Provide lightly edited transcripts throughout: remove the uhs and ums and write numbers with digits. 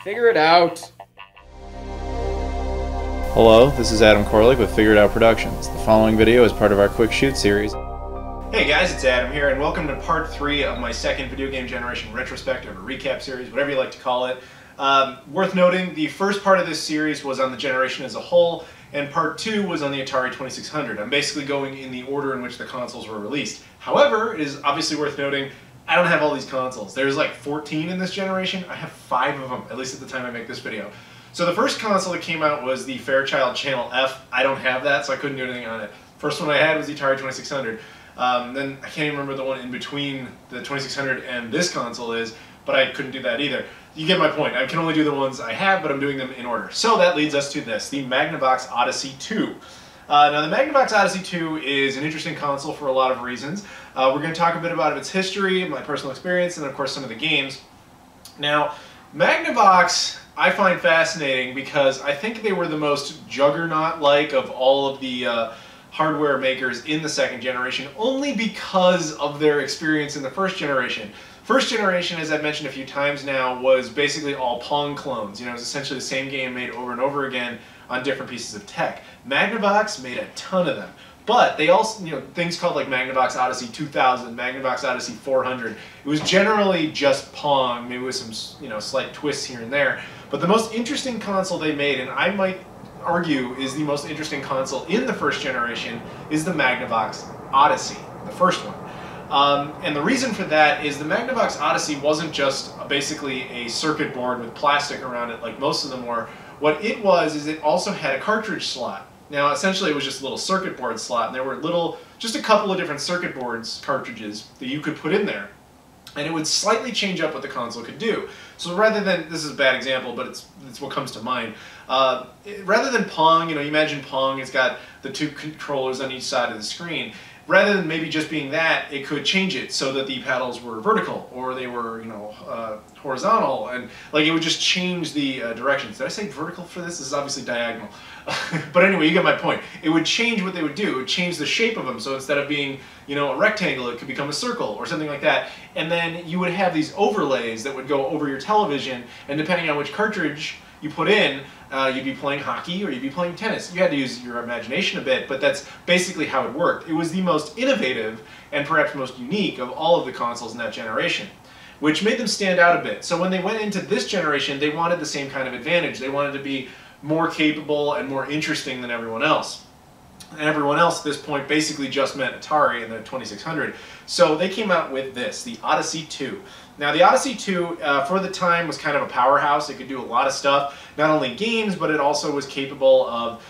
Figure it out. Hello, this is Adam Koralik with Figure It Out Productions. The following video is part of our Quick Shoot series. Hey guys, it's Adam here, and welcome to part 3 of my second video game generation retrospective, or recap series, whatever you like to call it. Worth noting, the first part of this series was on the generation as a whole, and part 2 was on the Atari 2600. I'm basically going in the order in which the consoles were released. However, it is obviously worth noting, I don't have all these consoles. There's like 14 in this generation. I have 5 of them, at least at the time I make this video. So the first console that came out was the Fairchild Channel F. I don't have that, so I couldn't do anything on it. First one I had was the Atari 2600. Then I can't even remember the one in between the 2600 and this console is, but I couldn't do that either. You get my point. I can only do the ones I have, but I'm doing them in order. So that leads us to this, the Magnavox Odyssey 2. Now the Magnavox Odyssey 2 is an interesting console for a lot of reasons. We're going to talk a bit about its history, my personal experience, and of course some of the games. Now, Magnavox I find fascinating because I think they were the most juggernaut-like of all of the hardware makers in the second generation, only because of their experience in the first generation. First generation, as I've mentioned a few times now, was basically all Pong clones. You know, it was essentially the same game made over and over again on different pieces of tech. Magnavox made a ton of them, but they also, you know, things called like Magnavox Odyssey 2000, Magnavox Odyssey 400. It was generally just Pong, maybe with some, you know, slight twists here and there. But the most interesting console they made, and I might argue is the most interesting console in the first generation, is the Magnavox Odyssey, the first one. And the reason for that is the Magnavox Odyssey wasn't just basically a circuit board with plastic around it like most of them were. What it was is it also had a cartridge slot. Now essentially it was just a little circuit board slot, and there were just a couple of different circuit boards cartridges that you could put in there. And it would slightly change up what the console could do. So rather than, this is a bad example, but it's what comes to mind. Rather than Pong, you know, you imagine Pong, it's got the 2 controllers on each side of the screen. Rather than maybe just being that, it could change it so that the paddles were vertical, or they were, you know, horizontal, and like it would just change the directions. Did I say vertical for this? This is obviously diagonal. But anyway, you get my point. It would change what they would do. It would change the shape of them, so instead of being, you know, a rectangle, it could become a circle or something like that. And then you would have these overlays that would go over your television, and depending on which cartridge you put in, you'd be playing hockey or you'd be playing tennis. You had to use your imagination a bit, but that's basically how it worked. It was the most innovative and perhaps most unique of all of the consoles in that generation, which made them stand out a bit. So when they went into this generation, they wanted the same kind of advantage. They wanted to be more capable and more interesting than everyone else. And everyone else at this point basically just meant Atari and the 2600. So they came out with this, the Odyssey 2. Now the Odyssey 2, for the time, was kind of a powerhouse. It could do a lot of stuff, not only games, but it also was capable of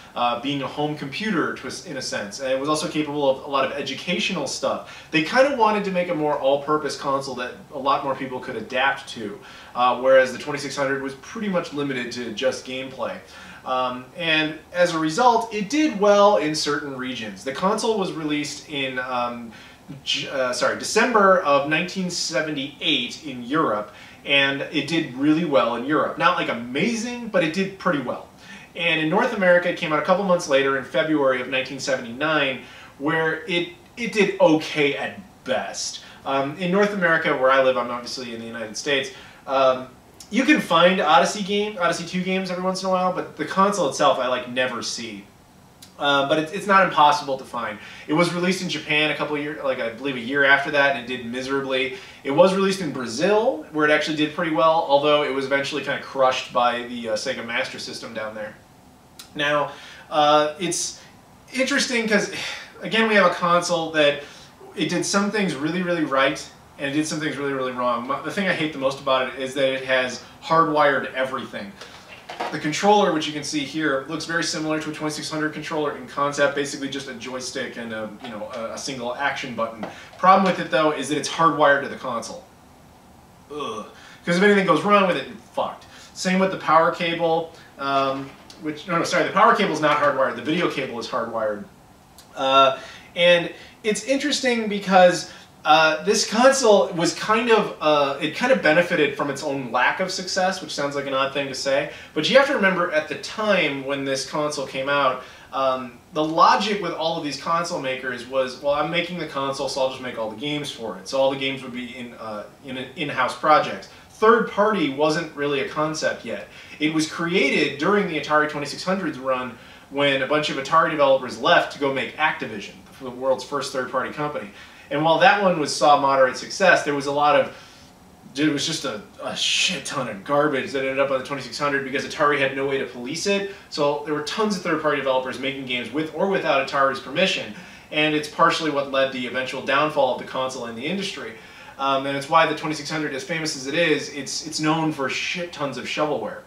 being a home computer in a sense. And it was also capable of a lot of educational stuff. They kind of wanted to make a more all-purpose console that a lot more people could adapt to, whereas the 2600 was pretty much limited to just gameplay. And as a result, it did well in certain regions. The console was released in December of 1978 in Europe, and it did really well in Europe. Not like amazing, but it did pretty well. And in North America, it came out a couple months later in February of 1979, where it did okay at best. In North America, where I live, I'm obviously in the United States, you can find Odyssey 2 games every once in a while, but the console itself I like never see. But it's not impossible to find. It was released in Japan a couple of years, like I believe a year after that, and it did miserably. It was released in Brazil, where it actually did pretty well, although it was eventually kind of crushed by the Sega Master System down there. Now, it's interesting because, again, we have a console that it did some things really, really right, and it did some things really, really wrong. The thing I hate the most about it is that it has hardwired everything. The controller, which you can see here, looks very similar to a 2600 controller in concept, basically just a joystick and a single action button. Problem with it though is that it's hardwired to the console. Ugh. Because if anything goes wrong with it, you're fucked. Same with the power cable, the power cable is not hardwired, the video cable is hardwired. And it's interesting because this console was it kind of benefited from its own lack of success, which sounds like an odd thing to say, but you have to remember at the time when this console came out, the logic with all of these console makers was, well, I'm making the console, so I'll just make all the games for it. So all the games would be in in-house projects. third party wasn't really a concept yet. It was created during the Atari 2600's run when a bunch of Atari developers left to go make Activision, the world's first third-party company. And while that one saw moderate success, there was a lot of, it was just a shit ton of garbage that ended up on the 2600 because Atari had no way to police it. So there were tons of third-party developers making games with or without Atari's permission. And it's partially what led the eventual downfall of the console in the industry. And it's why the 2600, as famous as it is, it's known for shit tons of shovelware.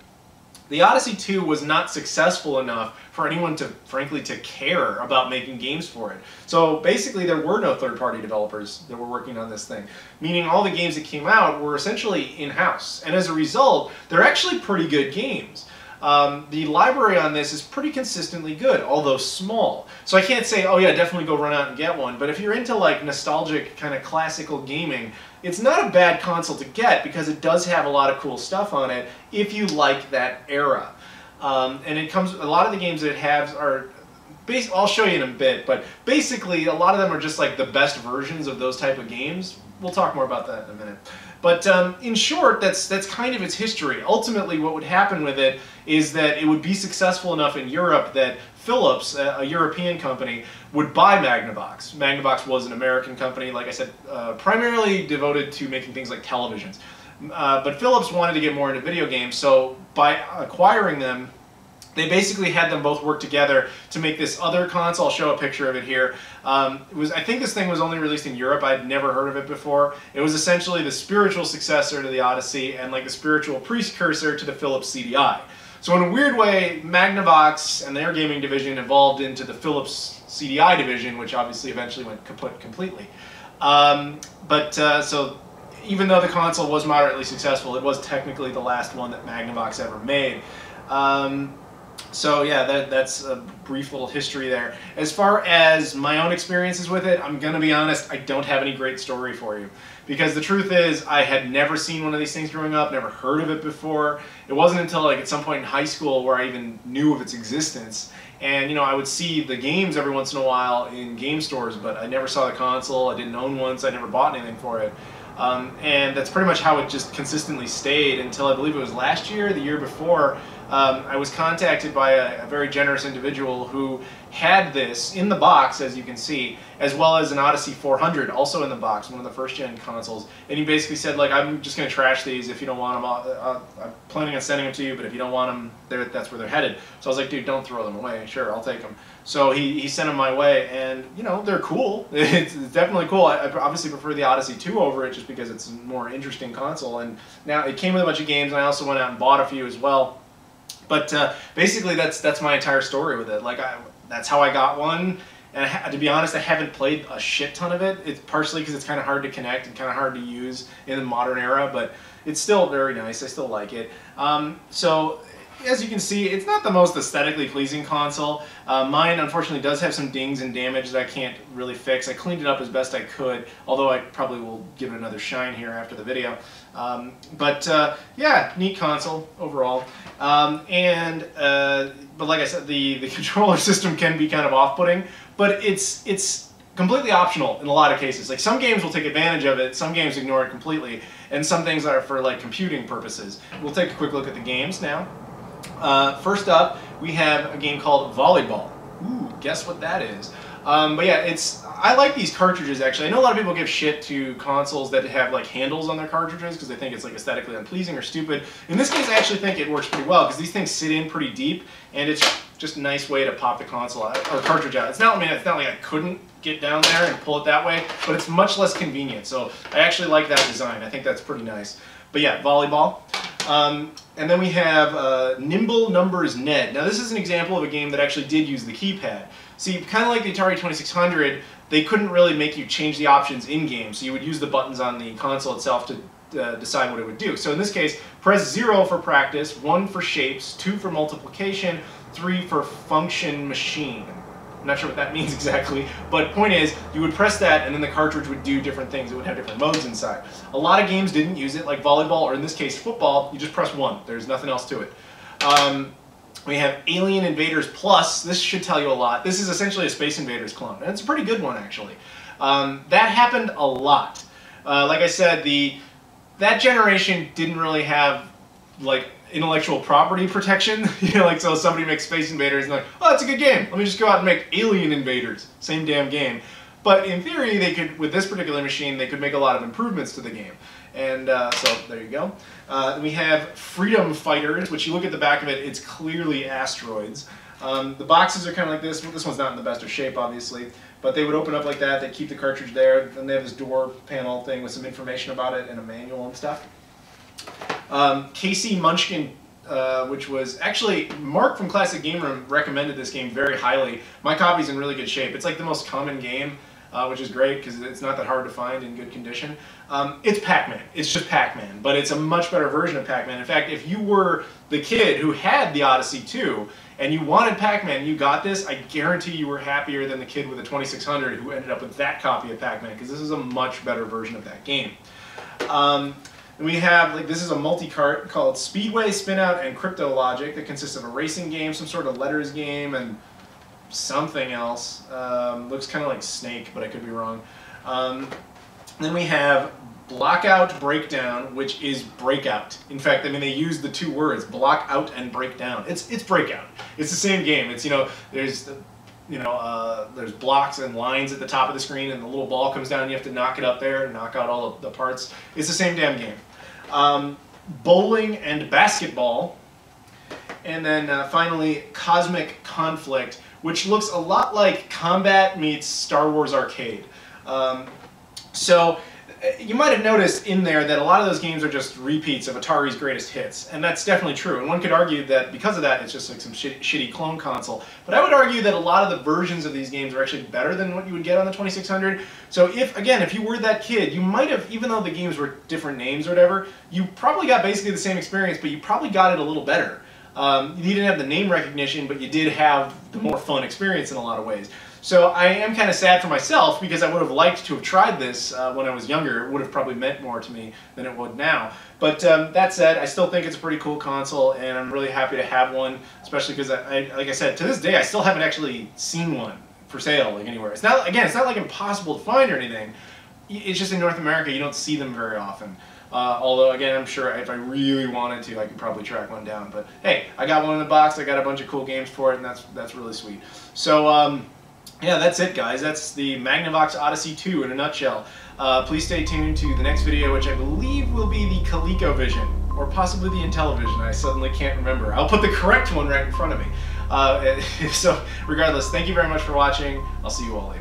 The Odyssey 2 was not successful enough for anyone to, frankly, to care about making games for it. So basically there were no third-party developers that were working on this thing, meaning all the games that came out were essentially in-house. And as a result, they're actually pretty good games. The library on this is pretty consistently good, although small. So I can't say, oh yeah, definitely go run out and get one. But if you're into like nostalgic kind of classical gaming, it's not a bad console to get because it does have a lot of cool stuff on it if you like that era. And it comes, a lot of the games that it has are, I'll show you in a bit, but basically a lot of them are just like the best versions of those type of games. We'll talk more about that in a minute. But in short, that's kind of its history. Ultimately, what would happen with it is that it would be successful enough in Europe that Philips, a European company, would buy Magnavox. Magnavox was an American company, like I said, primarily devoted to making things like televisions. But Philips wanted to get more into video games, so by acquiring them, they basically had them both work together to make this other console. I'll show a picture of it here. I think this thing was only released in Europe. I'd never heard of it before. It was essentially the spiritual successor to the Odyssey and like the spiritual precursor to the Philips CDI. So in a weird way, Magnavox and their gaming division evolved into the Philips CDI division, which obviously eventually went kaput completely. So even though the console was moderately successful, it was technically the last one that Magnavox ever made. So yeah, that's a brief little history there. As far as my own experiences with it, I'm going to be honest, I don't have any great story for you. Because the truth is, I had never seen one of these things growing up, never heard of it before. It wasn't until like at some point in high school where I even knew of its existence. And you know, I would see the games every once in a while in game stores, but I never saw the console, I didn't own one, so I never bought anything for it. And that's pretty much how it just consistently stayed until I believe it was last year, the year before. I was contacted by a very generous individual who had this in the box, as you can see, as well as an Odyssey 400 also in the box, one of the first-gen consoles. And he basically said, like, I'm just going to trash these if you don't want them. I'm planning on sending them to you, but if you don't want them, that's where they're headed. So I was like, dude, don't throw them away. Sure, I'll take them. So he sent them my way, and, you know, they're cool. It's definitely cool. I obviously prefer the Odyssey 2 over it just because it's a more interesting console. And now it came with a bunch of games, and I also went out and bought a few as well. But basically, that's my entire story with it. Like, that's how I got one. And to be honest, I haven't played a shit ton of it. It's partially because it's kind of hard to connect and kind of hard to use in the modern era, but it's still very nice. I still like it. So, as you can see, it's not the most aesthetically pleasing console. Mine, unfortunately, does have some dings and damage that I can't really fix. I cleaned it up as best I could, although I probably will give it another shine here after the video. Yeah, neat console overall. But like I said, the controller system can be kind of off-putting, but it's completely optional in a lot of cases. Like, some games will take advantage of it, some games ignore it completely, and some things are for like computing purposes. We'll take a quick look at the games now. First up, we have a game called Volleyball. Ooh, guess what that is? But yeah, I like these cartridges actually. I know a lot of people give shit to consoles that have like handles on their cartridges because they think it's like aesthetically unpleasing or stupid. In this case, I actually think it works pretty well because these things sit in pretty deep, and it's just a nice way to pop the console out, or cartridge out. It's not like I couldn't get down there and pull it that way, but it's much less convenient. So I actually like that design. I think that's pretty nice. But yeah, Volleyball. And then we have Nimble Numbers Ned. Now this is an example of a game that actually did use the keypad. See, kind of like the Atari 2600, they couldn't really make you change the options in-game, so you would use the buttons on the console itself to decide what it would do. So in this case, press 0 for practice, 1 for shapes, 2 for multiplication, 3 for function machine. I'm not sure what that means exactly, but point is, you would press that and then the cartridge would do different things. It would have different modes inside. A lot of games didn't use it, like volleyball, or in this case football, you just press 1. There's nothing else to it. We have Alien Invaders Plus. This should tell you a lot. This is essentially a Space Invaders clone, and it's a pretty good one actually. That happened a lot. Like I said, the that generation didn't really have like intellectual property protection. You know, like, so somebody makes Space Invaders and like, oh, that's a good game. Let me just go out and make Alien Invaders. Same damn game. But in theory, they could, with this particular machine, they could make a lot of improvements to the game. And so there you go. We have Freedom Fighters, which you look at the back of it, it's clearly asteroids. The boxes are kind of like this. Well, this one's not in the best of shape, obviously, but they would open up like that. They keep the cartridge there. Then they have this door panel thing with some information about it and a manual and stuff. Casey Munchkin, which was actually Mark from Classic Game Room recommended this game very highly. My copy's in really good shape. It's like the most common game, which is great because it's not that hard to find in good condition. It's Pac-Man. It's just Pac-Man, but it's a much better version of Pac-Man. In fact, if you were the kid who had the Odyssey 2 and you wanted Pac-Man, you got this, I guarantee you were happier than the kid with the 2600 who ended up with that copy of Pac-Man, because this is a much better version of that game. And we have, like, this is a multi-cart called Speedway, Spinout, and Crypto Logic that consists of a racing game, some sort of letters game, and something else. Looks kind of like Snake, but I could be wrong. Then we have Blockout Breakdown, which is Breakout. In fact, I mean, they use the two words, block out and break down. It's Breakout. It's the same game. It's, you know, there's blocks and lines at the top of the screen, and the little ball comes down, and you have to knock it up there and knock out all of the parts. It's the same damn game. Bowling and Basketball. And then finally, Cosmic Conflict, which looks a lot like Combat meets Star Wars Arcade. So you might have noticed in there that a lot of those games are just repeats of Atari's greatest hits, and that's definitely true. And one could argue that because of that, it's just like some shitty clone console. But I would argue that a lot of the versions of these games are actually better than what you would get on the 2600. So if you were that kid, you might have, even though the games were different names or whatever, you probably got basically the same experience, but you probably got it a little better. You didn't have the name recognition, but you did have the more fun experience in a lot of ways. So I am kind of sad for myself, because I would have liked to have tried this when I was younger. It would have probably meant more to me than it would now. But that said, I still think it's a pretty cool console, and I'm really happy to have one, especially because, like I said, to this day, I still haven't actually seen one for sale like anywhere. It's not, again, it's not like impossible to find or anything. It's just in North America, you don't see them very often. Although, again, I'm sure if I really wanted to, I could probably track one down. But hey, I got one in the box. I got a bunch of cool games for it, and that's really sweet. So, yeah, that's it, guys. That's the Magnavox Odyssey 2 in a nutshell. Please stay tuned to the next video, which I believe will be the ColecoVision, or possibly the Intellivision. I suddenly can't remember. I'll put the correct one right in front of me. So, regardless, thank you very much for watching. I'll see you all later.